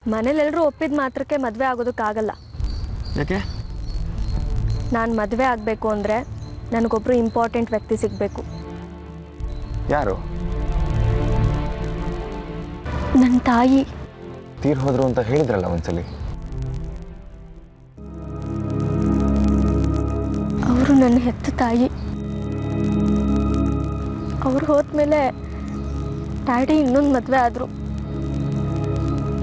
ಮನೇಲೆಲ್ಲರೂ ಒಪ್ಪಿದ ಮಾತ್ರಕ್ಕೆ ಮದುವೆ ಆಗೋದಕ್ಕಾಗಲ್ಲ. ಯಾಕೆ? ನಾನು ಮದುವೆ ಆಗಬೇಕು ಅಂದರೆ ನನಗೊಬ್ಬರು ಇಂಪಾರ್ಟೆಂಟ್ ವ್ಯಕ್ತಿ ಸಿಗಬೇಕು. ಯಾರು? ನನ್ನ ತಾಯಿ. ತೀರ್ ಹೋದ್ರು ಅಂತ ಹೇಳಿದ್ರಲ್ಲ ಒಂದ್ಸಲಿ. ಅವರು ನನ್ನ ಹೆತ್ತ ತಾಯಿ. ಅವ್ರು ಹೋದ್ಮೇಲೆ ಡ್ಯಾಡಿ ಇನ್ನೊಂದು ಮದುವೆ ಆದರು.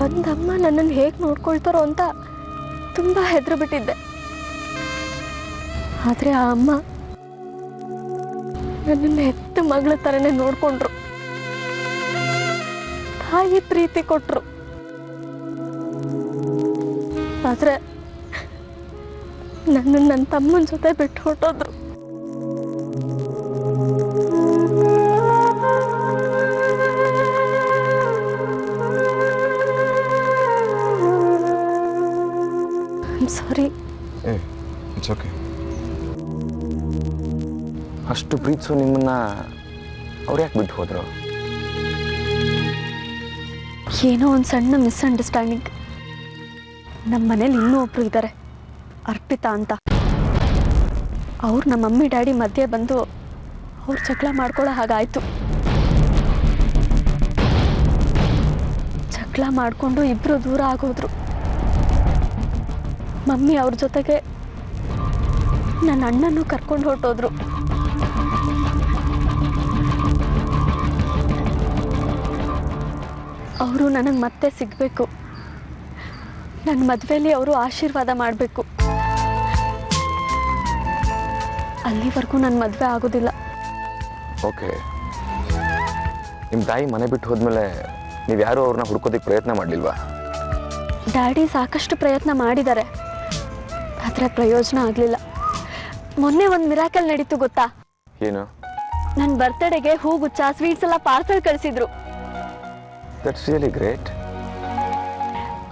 ಬಂದಮ್ಮ ನನ್ನನ್ನು ಹೇಗೆ ನೋಡ್ಕೊಳ್ತಾರೋ ಅಂತ ತುಂಬ ಹೆದರು ಬಿಟ್ಟಿದ್ದೆ. ಆದರೆ ಆ ಅಮ್ಮ ನನ್ನನ್ನು ಹೆತ್ತ ಮಗಳ ಥರನೇ ನೋಡಿಕೊಂಡ್ರು, ತಾಯಿ ಪ್ರೀತಿ ಕೊಟ್ಟರು. ಆದರೆ ನನ್ನನ್ನು ನನ್ನ ತಮ್ಮನ ಜೊತೆ ಬಿಟ್ಟು ಹೊರಟೋದ್ರು. ಸಾರಿ. It's okay. ಅಷ್ಟು ಪ್ರೀತಿಸೋ ನಿಮ್ಮನ್ನ ಅವ್ರು ಯಾಕೆ ಬಿಟ್ಟು ಹೋದ್ರು? ಏನೋ ಒಂದು ಸಣ್ಣ ಮಿಸ್ಅಂಡರ್ಸ್ಟ್ಯಾಂಡಿಂಗ್. ನಮ್ಮ ಮನೇಲಿ ಇನ್ನೂ ಒಬ್ರು ಇದ್ದಾರೆ, ಅರ್ಪಿತಾ ಅಂತ. ಅವ್ರು ನಮ್ಮ ಮಮ್ಮಿ ಡ್ಯಾಡಿ ಮಧ್ಯೆ ಬಂದು ಅವ್ರು ಜಗಳ ಮಾಡ್ಕೊಳ್ಳೋ ಹಾಗಾಯಿತು. ಜಗಳ ಮಾಡಿಕೊಂಡು ಇಬ್ಬರು ದೂರ ಆಗೋದ್ರು. ಮಮ್ಮಿ ಅವ್ರ ಜೊತೆಗೆ ನನ್ನ ಅಣ್ಣನೂ ಕರ್ಕೊಂಡು ಹೊರಟೋದ್ರು. ಅವರು ನನಗೆ ಮತ್ತೆ ಸಿಗಬೇಕು. ನನ್ನ ಮದುವೆಯಲ್ಲಿ ಅವರು ಆಶೀರ್ವಾದ ಮಾಡಬೇಕು. ಅಲ್ಲಿವರೆಗೂ ನನ್ನ ಮದುವೆ ಆಗೋದಿಲ್ಲ. ಓಕೆ. ನಿಮ್ಮ ತಾಯಿ ಮನೆ ಬಿಟ್ಟು ಹೋದ್ಮೇಲೆ ನೀವು ಯಾರು ಅವ್ರನ್ನ ಹುಡ್ಕೋದಕ್ಕೆ ಪ್ರಯತ್ನ ಮಾಡಲಿಲ್ವಾ? ಡ್ಯಾಡಿ ಸಾಕಷ್ಟು ಪ್ರಯತ್ನ ಮಾಡಿದ್ದಾರೆ, ಆದರೆ ಪ್ರಯೋಜನ ಆಗಲಿಲ್ಲ. ಮೊನ್ನೆ ಒಂದು ಮಿರಾಕಲ್ ನಡೀತು ಗೊತ್ತಾ? ಏನು? ನನ್ನ ಬರ್ತ್ಡೇಗೆ ಹೂಗುಚ್ಚ, ಸ್ವೀಟ್ಸ್ ಎಲ್ಲ ಪಾರ್ಸಲ್ ಕಳಿಸಿದ್ರು. That's really great.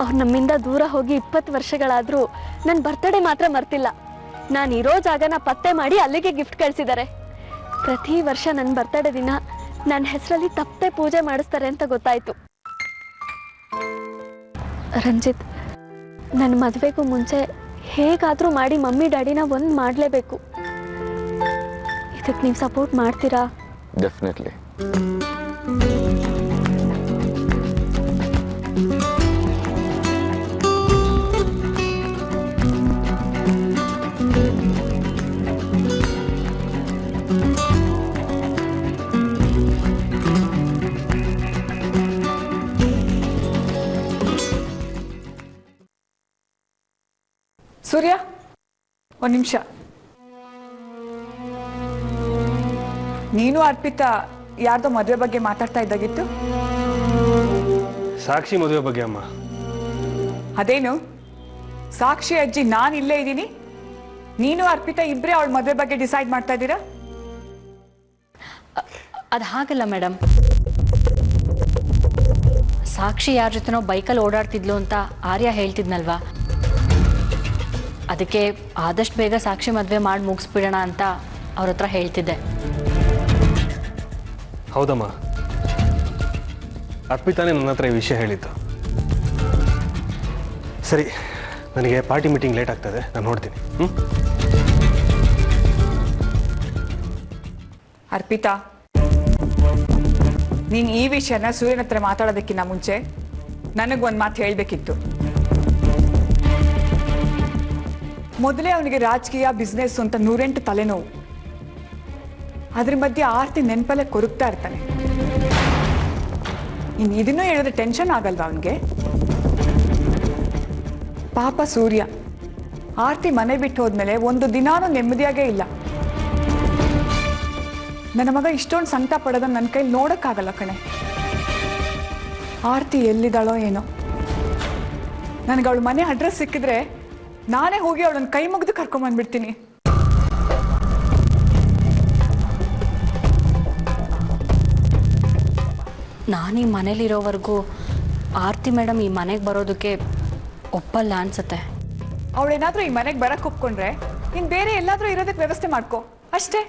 ಅವ್ರು ನಮ್ಮಿಂದ ದೂರ ಹೋಗಿ 20 ವರ್ಷಗಳಾದರೂ ನನ್ನ ಬರ್ತ್ಡೇ ಮಾತ್ರ ಮರ್ತಿಲ್ಲ. ನಾನು ಇರೋ ಜಾಗನ ಪತ್ತೆ ಮಾಡಿ ಅಲ್ಲಿಗೆ ಗಿಫ್ಟ್ ಕಳಿಸಿದ್ದಾರೆ. ಪ್ರತಿ ವರ್ಷ ನನ್ನ ಬರ್ತ್ಡೇ ದಿನ ನನ್ನ ಹೆಸರಲ್ಲಿ ತಪ್ಪದೆ ಪೂಜೆ ಮಾಡಿಸ್ತಾರೆ ಅಂತ ಗೊತ್ತಾಯ್ತು. ರಂಜಿತ್, ನನ್ನ ಮದುವೆಗೂ ಮುಂಚೆ ಹೇಗಾದರೂ ಮಾಡಿ ಮಮ್ಮಿ ಡ್ಯಾಡಿನ ಒಂದು ಮಾಡಲೇಬೇಕು. ಇದಕ್ಕೆ ನೀವು ಸಪೋರ್ಟ್ ಮಾಡ್ತೀರಾ? ಡೆಫಿನೆಟ್ಲಿ. ಸೂರ್ಯ, ಒಂದು ನಿಮಿಷ. ನೀನು ಅರ್ಪಿತಾ ಯಾರ್ದೋ ಮದುವೆ ಬಗ್ಗೆ ಮಾತಾಡ್ತಾ ಇದ್ದಾಗಿತ್ತು? ಸಾಕ್ಷಿ ಮದುವೆ ಬಗ್ಗೆ ಅಮ್ಮ. ಅದೇನು ಸಾಕ್ಷಿ ಅಜ್ಜಿ, ನಾನು ಇಲ್ಲೇ ಇದ್ದೀನಿ, ನೀನು ಅರ್ಪಿತಾ ಇಬ್ಬರೇ ಅವಳ ಮದುವೆ ಬಗ್ಗೆ ಡಿಸೈಡ್ ಮಾಡ್ತಾ ಇದ್ದೀರಾ? ಅದು ಹಾಗಲ್ಲ ಮೇಡಮ್. ಸಾಕ್ಷಿ ಯಾರ ಜೊತೆನೋ ಬೈಕಲ್ಲಿ ಓಡಾಡ್ತಿದ್ಲು ಅಂತ ಆರ್ಯ ಹೇಳ್ತಿದ್ನಲ್ವಾ, ಅದಕ್ಕೆ ಆದಷ್ಟು ಬೇಗ ಸಾಕ್ಷಿ ಮದುವೆ ಮಾಡಿ ಮುಗಿಸ್ಬಿಡೋಣ ಅಂತ ಅವ್ರ ಹತ್ರ ಹೇಳ್ತಿದ್ದೆ. ಹೌದಮ್ಮ, ಅರ್ಪಿತಾನೇ ನನ್ನ ಹತ್ರ ಈ ವಿಷಯ ಹೇಳಿದ್ದು. ಸರಿ, ನನಗೆ ಪಾರ್ಟಿ ಮೀಟಿಂಗ್ ಲೇಟ್ ಆಗ್ತದೆ, ನಾನು ನೋಡ್ತೀನಿ. ಅರ್ಪಿತಾ, ನೀನು ಈ ವಿಷಯನ ಸೂರ್ಯನ ಹತ್ರ ಮಾತಾಡೋದಕ್ಕಿಂತ ಮುಂಚೆ ನನಗೊಂದು ಮಾತು ಹೇಳಬೇಕಿತ್ತು. ಮೊದಲೇ ಅವನಿಗೆ ರಾಜಕೀಯ, ಬಿಸ್ನೆಸ್ ಅಂತ 108 ತಲೆನೋವು. ಅದ್ರ ಮಧ್ಯೆ ಆರ್ತಿ ನೆನಪಲ್ಲೇ ಕೊರಗ್ತಾ ಇರ್ತಾನೆ. ಇನ್ನು ಇದನ್ನೂ ಹೇಳಿದ್ರೆ ಟೆನ್ಷನ್ ಆಗಲ್ವಾ ಅವನಿಗೆ? ಪಾಪ ಸೂರ್ಯ, ಆರ್ತಿ ಮನೆ ಬಿಟ್ಟು ಹೋದ್ಮೇಲೆ ಒಂದು ದಿನಾನೂ ನೆಮ್ಮದಿಯಾಗೇ ಇಲ್ಲ. ನನ್ನ ಮಗ ಇಷ್ಟೊಂದು ಸಂಕಟ ಪಡೋದನ್ನ ನನ್ನ ಕೈಲಿ ನೋಡೋಕ್ಕಾಗಲ್ಲ ಕಣೆ. ಆರ್ತಿ ಎಲ್ಲಿದ್ದಾಳೋ ಏನೋ. ನನಗೆ ಅವಳ ಮನೆ ಅಡ್ರೆಸ್ ಸಿಕ್ಕಿದ್ರೆ ನಾನೇ ಹೋಗಿ ಅವಳನ್ನ ಕೈ ಮುಗಿದು ಕರ್ಕೊಂಬಂದ್ಬಿಡ್ತೀನಿ. ನಾನು ಈ ಮನೇಲಿರೋವರೆಗೂ ಆರ್ತಿ ಮೇಡಮ್ ಈ ಮನೆಗೆ ಬರೋದಕ್ಕೆ ಒಪ್ಪಲ್ಲ ಅನ್ಸುತ್ತೆ. ಅವಳೇನಾದ್ರೂ ಈ ಮನೆಗೆ ಬರಕ್ಕೆ ಒಪ್ಕೊಂಡ್ರೆ ಇನ್ನು ಬೇರೆ ಎಲ್ಲಾದ್ರೂ ಇರೋದಕ್ಕೆ ವ್ಯವಸ್ಥೆ ಮಾಡ್ಕೋ ಅಷ್ಟೇ.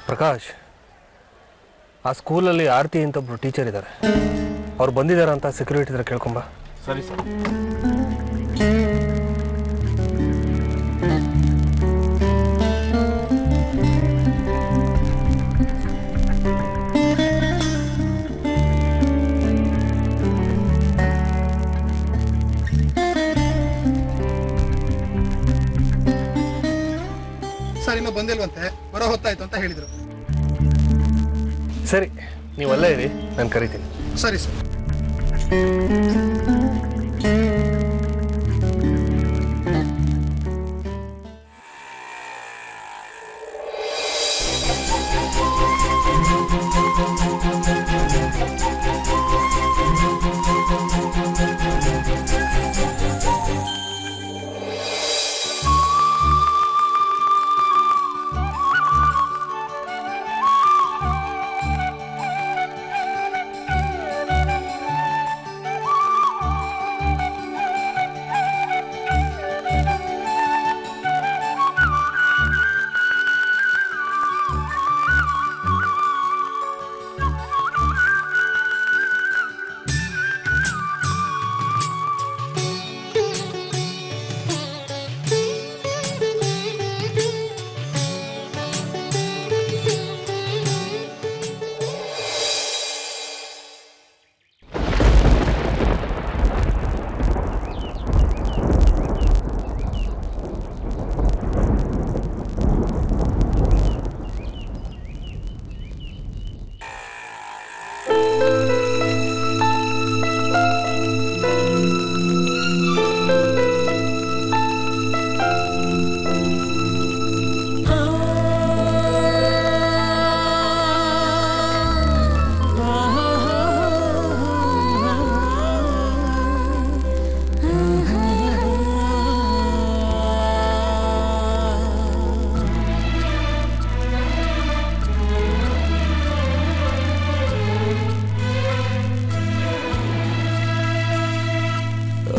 ಪ್ರಕಾಶ್, ಆ ಸ್ಕೂಲಲ್ಲಿ ಆರತಿ ಅಂತ ಒಬ್ರು ಟೀಚರ್ ಇದ್ದಾರೆ. ಅವ್ರು ಬಂದಿದ್ದಾರೆ ಅಂತ ಸೆಕ್ಯೂರಿಟಿ ಹತ್ರ ಕೇಳ್ಕೊಂಬ. ಸರಿ ಸರ್. ಸರ್ ಇನ್ನೂ ಬಂದಿಲ್ವಂತೆ, ಬರೋ ಹೊತ್ತಾಯ್ತು ಅಂತ ಹೇಳಿದರು. ಸರಿ, ನೀವು ಅಲ್ಲೇ ಇರಿ, ನಾನು ಕರಿತೀನಿ. ಸರಿ ಸರ್.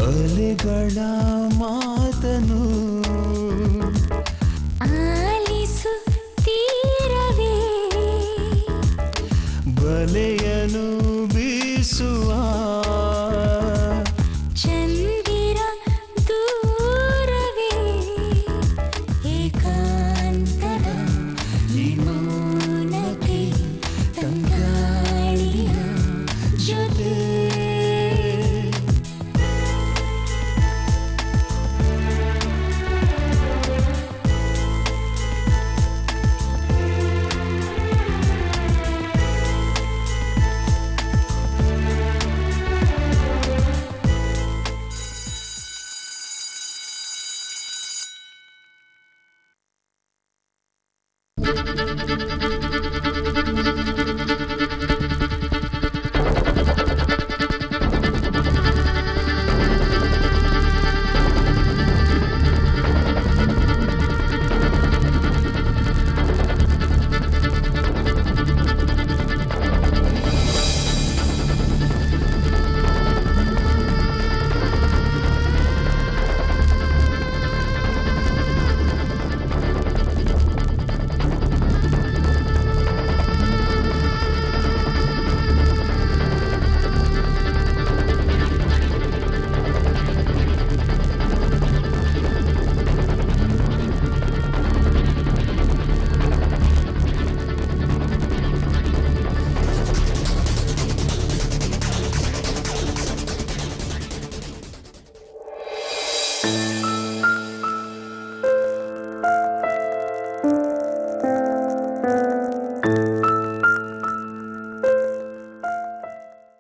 ಅಲೆಗಳ ಮಾತನು ಆಲಿಸುತ್ತೀರವೇ, ಬಲೆಯನು ಬೀಸುವ ಚಂದಿರ ದೂರವೇ, ಏಕಾಂತದ ಈ ಮೌನಕ್ಕೆ ತಂಗಾಳಿಯ ಜೊತೆ.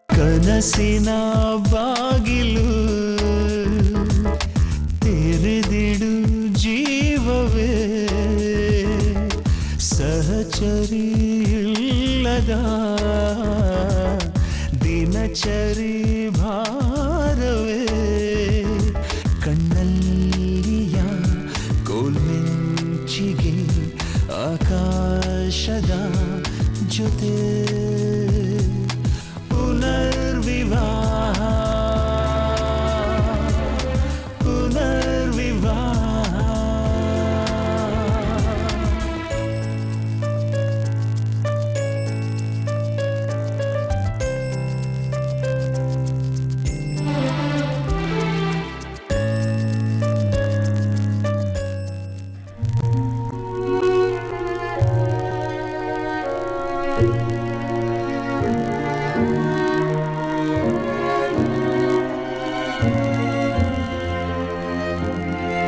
ಕನಸಿನ ಬಾಗಿಲು ತೆರೆದಿಡು ಜೀವವೇ, ಸಹಚರಿ ಇಲ್ಲದ ದಿನಚರಿ ಭಾರವೇ, ಕಣ್ಣಲ್ಲಿಯ ಕೋಲ್ಮೆಂಚಿಗೆ ಆಕಾಶದ ಜೊತೆ. ಪುನರ್ವಿವಾಹ ಪುನರ್ವಿವಾಹ. 「 ಿ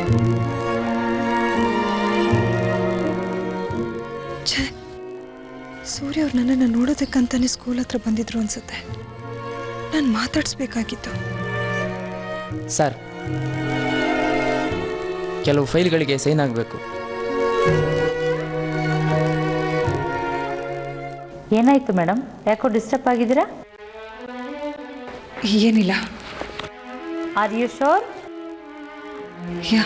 ಛೇ, ಸೂರ್ಯ ಅವ್ರು ನನ್ನನ್ನು ನೋಡೋದಕ್ಕಂತಾನೆ ಸ್ಕೂಲ್ ಹತ್ರ ಬಂದಿದ್ರು ಅನ್ಸುತ್ತೆ. ನಾನು ಮಾತಾಡಿಸ್ಬೇಕಾಗಿತ್ತು. ಸರ್, ಕೆಲವು ಫೈಲ್ಗಳಿಗೆ ಸೈನ್ ಆಗಬೇಕು. ಏನಾಯ್ತು ಮೇಡಮ್? ಯಾಕೋ ಡಿಸ್ಟರ್ಬ್ ಆಗಿದ್ದೀರಾ? ಏನಿಲ್ಲ. Are you sure? ಯಾ.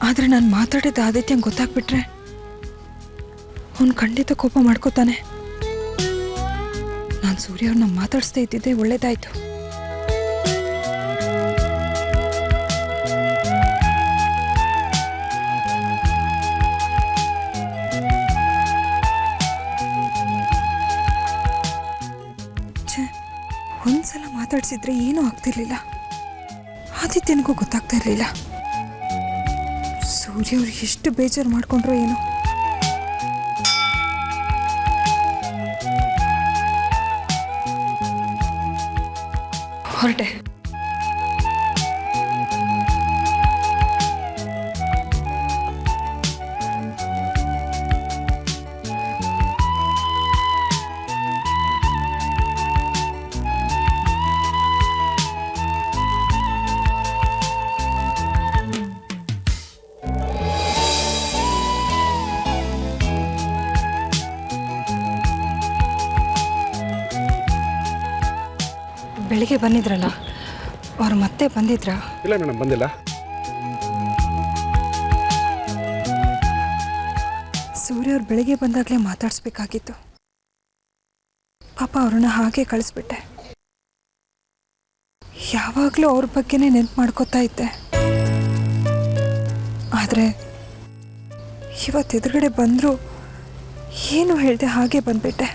ಆದರೆ ನಾನು ಮಾತಾಡಿದ ಆದಿತ್ಯಂಗೆ ಗೊತ್ತಾಗ್ಬಿಟ್ರೆ ಅವನು ಖಂಡಿತ ಕೋಪ ಮಾಡ್ಕೋತಾನೆ. ನಾನು ಸೂರ್ಯ ಅವ್ರನ್ನ ಮಾತಾಡಿಸ್ದೇ ಇದ್ದಿದ್ದೆ ಒಳ್ಳೇದಾಯ್ತು. ಛೇ, ಒಂದ್ಸಲ ಮಾತಾಡ್ಸಿದ್ರೆ ಏನೂ ಆಗ್ತಿರ್ಲಿಲ್ಲ. ಆದಿತ್ಯನಿಗೂ ಗೊತ್ತಾಗ್ತಾ ಇರಲಿಲ್ಲ. ಸೂರ್ಯ ಅವ್ರು ಎಷ್ಟು ಬೇಜಾರು ಮಾಡ್ಕೊಂಡ್ರೋ ಏನೋ. ಹೊರಟೆ. ಬೆಳಿಗ್ಗೆ ಬಂದಿದ್ರಲ್ಲ, ಅವ್ರು ಮತ್ತೆ ಬಂದಿದ್ರಾ? ಇಲ್ಲ ಮೇಡಮ್, ಬಂದಿಲ್ಲ. ಸೂರ್ಯ ಅವ್ರು ಬೆಳಿಗ್ಗೆ ಬಂದಾಗಲೇ ಮಾತಾಡಿಸ್ಬೇಕಾಗಿತ್ತು. ಪಾಪ ಅವ್ರನ್ನ ಹಾಗೆ ಕಳಿಸ್ಬಿಟ್ಟೆ. ಯಾವಾಗಲೂ ಅವ್ರ ಬಗ್ಗೆನೇ ನೆನ್ಪು ಮಾಡ್ಕೋತಾ ಇದ್ದೆ. ಆದರೆ ಇವತ್ತು ಎದುರುಗಡೆ ಬಂದರೂ ಏನು ಹೇಳಿದೆ ಹಾಗೆ ಬಂದ್ಬಿಟ್ಟೆ.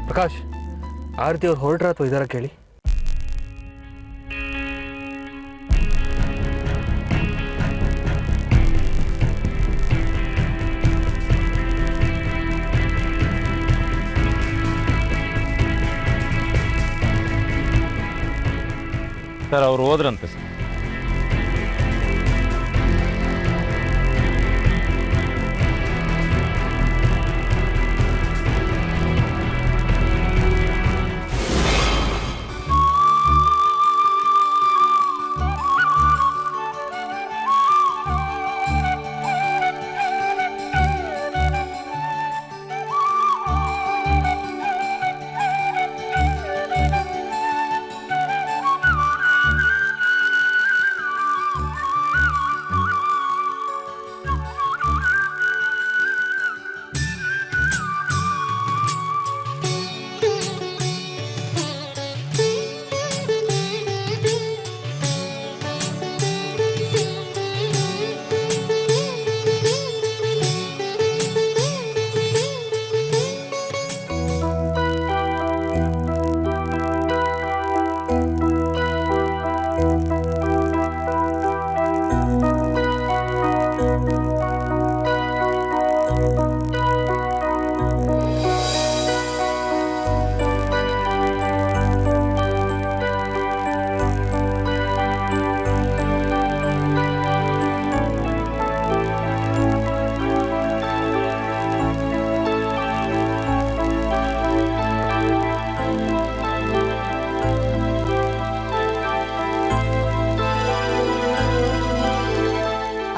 ಪ್ರಕಾಶ್, ಆರತಿ ಅವ್ರು ಹೊರಟ್ರ ಅಥವಾ ಇದಾರ ಕೇಳಿ. ಸರ್, ಅವ್ರು ಹೋದ್ರಂತೆ ಸರ್.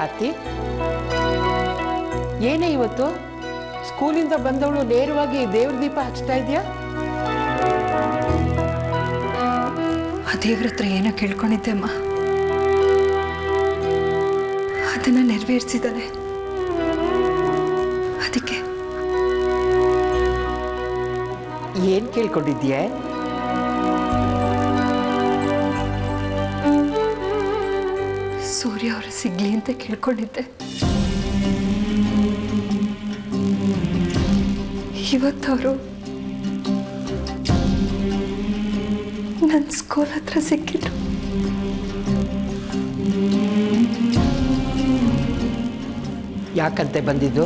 ಆರ್ತಿ, ಏನೇ ಇವತ್ತು ಸ್ಕೂಲಿಂದ ಬಂದವಳು ನೇರವಾಗಿ ದೇವ್ರ ದೀಪ ಹಚ್ತಾ ಇದೆಯಾ? ಆ ದೇವ್ರ ಹತ್ರ ಏನೋ ಕೇಳ್ಕೊಂಡಿದ್ದೆ ಅಮ್ಮ, ಅದನ್ನು ನೆರವೇರಿಸಿದ್ದಾನೆ. ಅದಕ್ಕೆ ಏನ್ ಕೇಳ್ಕೊಂಡಿದ್ಯೆ? ಸೂರ್ಯ ಅವರು ಸಿಗ್ಲಿ ಅಂತ ಕೇಳ್ಕೊಂಡಿದ್ದೆ. ಇವತ್ತವರು ನನ್ನ ಸ್ಕೂಲ್ ಹತ್ರ ಸಿಕ್ಕಿದ್ರು. ಯಾಕಂತೆ ಬಂದಿದ್ದು?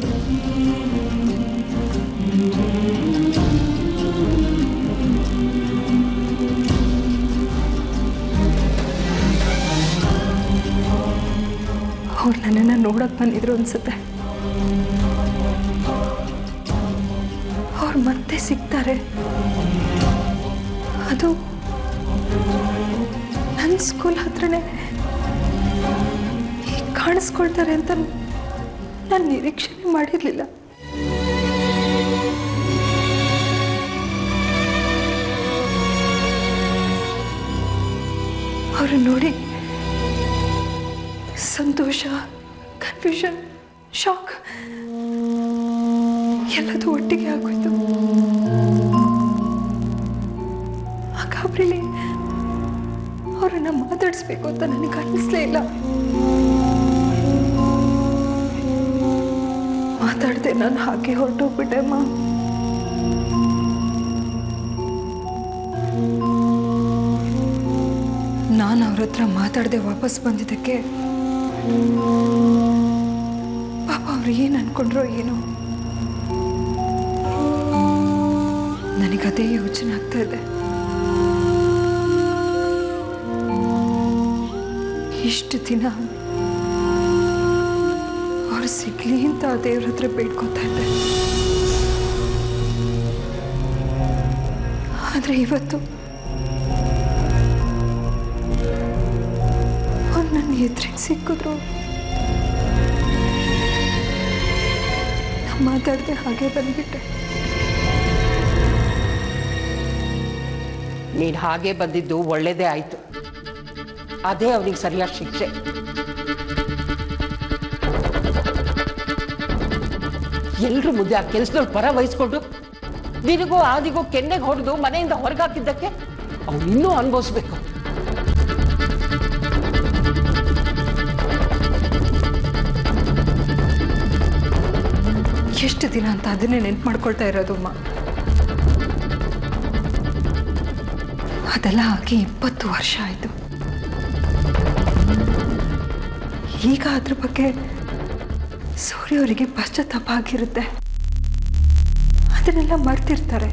ಅವ್ರು ನನ್ನನ್ನು ನೋಡಕ್ ಬಂದಿದ್ರು ಅನ್ಸುತ್ತೆ. ಅವ್ರು ಮತ್ತೆ ಸಿಗ್ತಾರೆ, ಅದು ನನ್ನ ಸ್ಕೂಲ್ ಹತ್ರನೇ ಹೀಗೆ ಕಾಣಿಸ್ಕೊಳ್ತಾರೆ ಅಂತ ನಾನು ನಿರೀಕ್ಷಣೆ ಮಾಡಿರಲಿಲ್ಲ. ಅವರು ನೋಡಿ ಸಂತೋಷ, ಕನ್ಫ್ಯೂಷನ್, ಶಾಕ್ ಎಲ್ಲದೂ ಒಟ್ಟಿಗೆ ಆಗೋಯ್ತು. ಆ ಗಾಬರಿಲಿ ಅವರನ್ನ ಮಾತಾಡಿಸ್ಬೇಕು ಅಂತ ನನಗೆ ಅನ್ನಿಸ್ಲೇ ಇಲ್ಲ. ಮಾತಾಡದೆ ನಾನು ಹಾಗೆ ಹೊರಟೋಗ್ಬಿಟ್ಟೆ ಅಮ್ಮ. ನಾನು ಅವ್ರ ಹತ್ರ ಮಾತಾಡದೆ ವಾಪಸ್ ಬಂದಿದ್ದಕ್ಕೆ ಪಾಪ ಅವ್ರು ಏನು ಅನ್ಕೊಂಡ್ರೋ ಏನೋ. ನನಗದೇ ಯೋಚನೆ ಆಗ್ತಾ ಇದೆ. ಇಷ್ಟು ದಿನ ಅವ್ರು ಸಿಗ್ಲಿ ಅಂತ ದೇವ್ರ ಹತ್ರ ಬೇಡ್ಕೊತಾ ಇದ್ದೆ. ಆದ್ರೆ ಇವತ್ತು ಅವ್ರು ನನ್ನ ಎದುರಿಗೆ ಸಿಕ್ಕಿದ್ರು. ನಾನು ಮಾತಾಡದೆ ಹಾಗೆ ಬಂದ್ಬಿಟ್ಟೆ. ನೀನು ಹಾಗೆ ಬಂದಿದ್ದು ಒಳ್ಳೇದೇ ಆಯ್ತು. ಅದೇ ಅವನಿಗೆ ಸರಿಯಾದ ಶಿಕ್ಷೆ. ಎಲ್ರ ಮುಂದೆ ಆ ಕೆಲಸದವ್ರು ಪರ ವಹಿಸ್ಕೊಂಡು ನಿನಗೂ ಆದಿಗೂ ಕೆನ್ನೆಗೆ ಹೊಡೆದು ಮನೆಯಿಂದ ಹೊರಗಾಕಿದ್ದಕ್ಕೆ ಅವನು ಇನ್ನೂ ಅನುಭವಿಸ್ಬೇಕು. ಎಷ್ಟು ದಿನ ಅಂತ ಅದನ್ನೇ ನೆನ್ಪು ಮಾಡ್ಕೊಳ್ತಾ ಇರೋದು ಅಮ್ಮ. ಅದೆಲ್ಲ ಆಗಿ 20 ವರ್ಷ ಆಯಿತು. ಈಗ ಅದ್ರ ಬಗ್ಗೆ ಸೂರ್ಯ ಅವರಿಗೆ ಪಶ್ಚಾತ್ತಾಪ ಆಗಿರುತ್ತೆ. ಅದನ್ನೆಲ್ಲ ಮರ್ತಿರ್ತಾರೆ.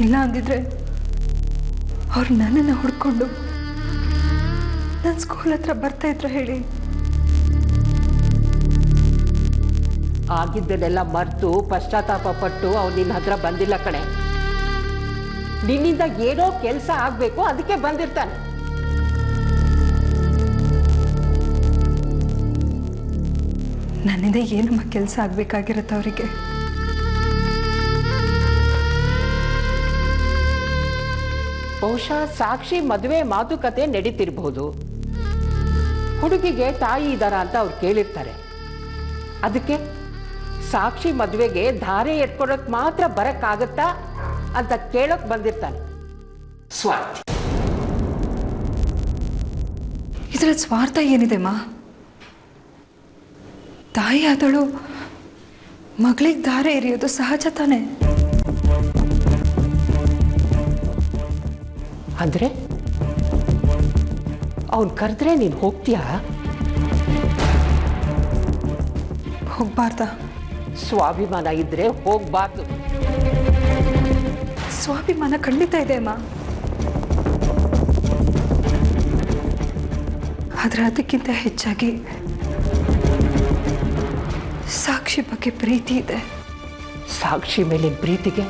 ಇಲ್ಲ ಅಂದಿದ್ರೆ ಅವ್ರು ನನ್ನನ್ನು ಹುಡ್ಕೊಂಡು ನನ್ನ ಸ್ಕೂಲ್ ಹತ್ರ ಬರ್ತಾ ಇದ್ರ ಹೇಳಿ. ಆಗಿದ್ದನ್ನೆಲ್ಲ ಮರೆತು ಪಶ್ಚಾತ್ತಾಪ ಪಟ್ಟು ಅವ್ನು ನಿನ್ನ ಹತ್ರ ಬಂದಿಲ್ಲ ಕಣೆ. ನಿನ್ನಿಂದ ಏನೋ ಕೆಲಸ ಆಗ್ಬೇಕು, ಅದಕ್ಕೆ ಬಂದಿರ್ತಾನೆ. ನನ್ನಿಂದ ಏನಮ್ಮ ಕೆಲಸ ಆಗ್ಬೇಕಾಗಿರತ್ತೆ ಅವರಿಗೆ? ಬಹುಶಃ ಸಾಕ್ಷಿ ಮದುವೆ ಮಾತುಕತೆ ನಡೀತಿರ್ಬಹುದು. ಹುಡುಗಿಗೆ ತಾಯಿ ಇದ್ದಾರ ಅಂತ ಅವ್ರು ಕೇಳಿರ್ತಾರೆ. ಅದಕ್ಕೆ ಸಾಕ್ಷಿ ಮದುವೆಗೆ ಧಾರೆ ಎತ್ಕೊಳಕ್ ಮಾತ್ರ ಬರಕ್ಕಾಗತ್ತಾ ಅಂತ ಕೇಳಕ್ ಬಂದಿರ್ತಾನೆ. ಸ್ವಾರ್ಥಿ. ಇದ್ರಲ್ಲಿ ಸ್ವಾರ್ಥ ಏನಿದೆ ಮಾ? ತಾಯಿ ಆದಳು ಮಗಳಿಗೆ ದಾರೆ ಎರೆಯೋದು ಸಹಜ ತಾನೆ. ಅಂದ್ರೆ ಅವನ್ ಕರೆದ್ರೆ ನೀನ್ ಹೋಗ್ತೀಯಾ? ಹೋಗ್ಬಾರ್ದ? ಸ್ವಾಭಿಮಾನ ಇದ್ರೆ ಹೋಗ್ಬಾರ್ದು. ಸ್ವಾಭಿಮಾನ ಖಂಡಿತ ಇದೆ ಅಮ್ಮ. ಆದ್ರೆ ಅದಕ್ಕಿಂತ ಹೆಚ್ಚಾಗಿ ಸಾಕ್ಷಿ ಬಗ್ಗೆ ಪ್ರೀತಿ ಇದೆ. ಸಾಕ್ಷಿ ಮೇಲೆ ಪ್ರೀತಿಗೆ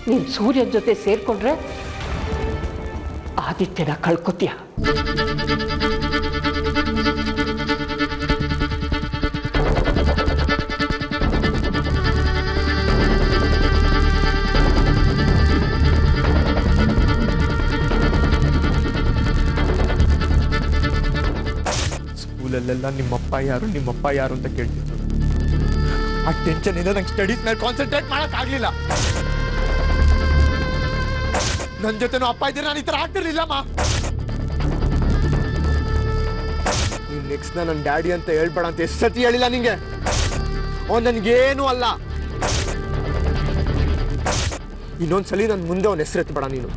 ನೀನ್ ಸೂರ್ಯನ ಜೊತೆ ಸೇರ್ಕೊಂಡ್ರೆ ಆದಿತ್ಯನ ಕಳ್ಕೊತೀಯ. ಸ್ಕೂಲಲ್ಲೆಲ್ಲ ಎಲ್ಲ ನಿಮ್ಮಪ್ಪ ಯಾರು ಅಂತ ಕೇಳ್ತಿದ್ರು. ಆ ಟೆನ್ಷನ್ ಇಂದ ನಂಗೆ ಸ್ಟಡೀಸ್ ಮೇಲೆ ಕಾನ್ಸಂಟ್ರೇಟ್ ಮಾಡೋಕ್ಕಾಗಲಿಲ್ಲ. ನನ್ನ ಜೊತೆನೂ ಅಪ್ಪ ಇದ್ರೆ ನಾನು ಈ ಥರ ಆಗ್ತಿರ್ಲಿಲ್ಲಮ್ಮ. ನೀನು ನೆಕ್ಸ್ಟ್ ನನ್ನ ಡ್ಯಾಡಿ ಅಂತ ಹೇಳ್ಬೇಡ ಅಂತ ಎಷ್ಟು ಸತಿ ಹೇಳಿಲ್ಲ ನಿಂಗೆ? ಅವ್ನು ನನಗೇನು ಅಲ್ಲ. ಇನ್ನೊಂದ್ಸಲಿ ನನ್ನ ಮುಂದೆ ಅವನ ಹೆಸರು ಎತ್ತಬೇಡ ನೀನು.